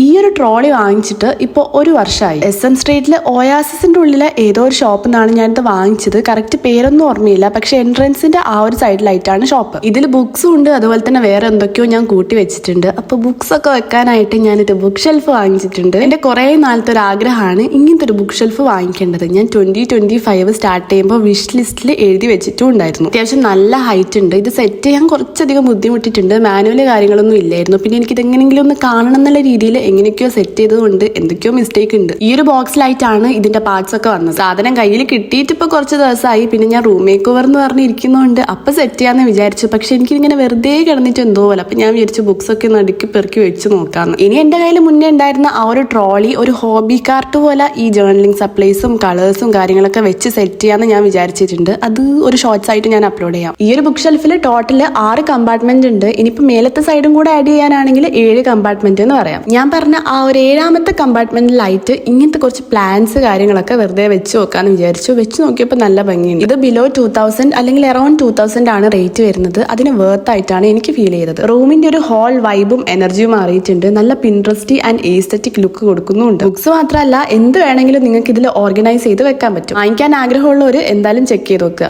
ഈ ഒരു ട്രോളി വാങ്ങിച്ചിട്ട് ഇപ്പോൾ ഒരു വർഷമായി. SM സ്ട്രീറ്റിലെ ഓയാസിന്റെ ഉള്ളിലെ ഏതോ ഒരു ഷോപ്പിൽ നിന്നാണ് ഞാനിത് വാങ്ങിച്ചത്. കറക്റ്റ് പേരൊന്നും ഓർമ്മയില്ല, പക്ഷെ എൻട്രൻസിന്റെ ആ ഒരു സൈഡിലായിട്ടാണ് ഷോപ്പ്. ഇതിൽ ബുക്സും ഉണ്ട്, അതുപോലെ തന്നെ വേറെ എന്തൊക്കെയോ ഞാൻ കൂട്ടി വെച്ചിട്ടുണ്ട്. അപ്പൊ ബുക്സ് ഒക്കെ വെക്കാനായിട്ട് ഞാനിത് ബുക്ക് ഷെൽഫ് വാങ്ങിച്ചിട്ടുണ്ട്. എന്റെ കുറെ നാളത്തെ ഒരു ആഗ്രഹമാണ് ഇങ്ങനത്തെ ഒരു ബുക്ക് ഷെൽഫ് വാങ്ങിക്കേണ്ടത്. ഞാൻ 2025 സ്റ്റാർട്ട് ചെയ്യുമ്പോൾ വിഷ് ലിസ്റ്റിൽ എഴുതി വെച്ചിട്ടും ഉണ്ടായിരുന്നു. അത്യാവശ്യം നല്ല ഹൈറ്റ് ഉണ്ട്. ഇത് സെറ്റ് ചെയ്യാൻ കുറച്ചധികം ബുദ്ധിമുട്ടിട്ടുണ്ട്. മാനുവൽ കാര്യങ്ങളൊന്നും ഇല്ലായിരുന്നു. പിന്നെ എനിക്ക് ഇതെങ്ങനെയെങ്കിലും ഒന്ന് കാണണം എന്നുള്ള രീതിയിൽ എങ്ങനെയൊക്കെയോ സെറ്റ് ചെയ്തതുകൊണ്ട് എന്തൊക്കെയോ മിസ്റ്റേക്ക് ഉണ്ട്. ഈ ഒരു ബോക്സിലായിട്ടാണ് ഇതിന്റെ പാർട്സ് ഒക്കെ വന്നത്. സാധനം കയ്യിൽ കിട്ടിയിട്ട് ഇപ്പൊ കുറച്ച് ദിവസമായി. പിന്നെ ഞാൻ റൂം മേക്ക് ഓവർ എന്ന് പറഞ്ഞിരിക്കുന്നതുകൊണ്ട് അപ്പൊ സെറ്റ് ചെയ്യാന്ന് വിചാരിച്ചു. പക്ഷെ എനിക്ക് ഇങ്ങനെ വെറുതെ കിടന്നിട്ട് എന്തോ പോലെ. അപ്പൊ ഞാൻ വിചാരിച്ചു ബുക്സ് ഒക്കെ നടുക്കി പെറുക്കി വെച്ച് നോക്കാന്ന്. ഇനി എന്റെ കയ്യിൽ മുന്നേ ഉണ്ടായിരുന്ന ആ ഒരു ട്രോളി ഒരു ഹോബി കാർട്ട് പോലെ ഈ ജേർണലിംഗ് സപ്ലൈസും കളേഴ്സും കാര്യങ്ങളൊക്കെ വെച്ച് സെറ്റ് ചെയ്യാന്ന് ഞാൻ വിചാരിച്ചിട്ടുണ്ട്. അത് ഒരു ഷോർട്സ് ആയിട്ട് ഞാൻ അപ്ലോഡ് ചെയ്യാം. ഈ ഒരു ബുക്ക് ഷെൽഫിൽ ടോട്ടൽ 6 കമ്പാർട്ട്മെന്റ് ഉണ്ട്. ഇനിയിപ്പോ മേലത്തെ സൈഡും കൂടെ ആഡ് ചെയ്യാനാണെങ്കിൽ 7 കമ്പാർട്ട്മെന്റ് എന്ന് പറയാം. ഞാൻ പറഞ്ഞ ആ ഒരു 7ാമത്തെ കമ്പാർട്ട്മെന്റിലായിട്ട് ഇങ്ങനത്തെ കുറച്ച് പ്ലാൻസ് കാര്യങ്ങളൊക്കെ വെറുതെ വെച്ച് നോക്കാന്ന് വിചാരിച്ചു. വെച്ച് നോക്കിയപ്പോൾ നല്ല ഭംഗിയുണ്ട്. ഇത് ബിലോ 2000 അല്ലെങ്കിൽ അറൌണ്ട് 2000 ആണ് റേറ്റ് വരുന്നത്. അതിന് വർത്ത് ആയിട്ടാണ് എനിക്ക് ഫീൽ ചെയ്തത്. റൂമിന്റെ ഒരു ഹോൾ വൈബും എനർജിയും മാറിയിട്ടുണ്ട്. നല്ല പിൻട്രസ്റ്റി ആൻഡ് എസ്തെറ്റിക് ലുക്ക് കൊടുക്കുന്നുണ്ട്. ബുക്സ് മാത്രമല്ല, എന്ത് വേണമെങ്കിലും നിങ്ങൾക്ക് ഇതിൽ ഓർഗനൈസ് ചെയ്ത് വെക്കാൻ പറ്റും. വാങ്ങിക്കാൻ ആഗ്രഹമുള്ളവർ എന്തായാലും ചെക്ക് ചെയ്ത് നോക്കുക.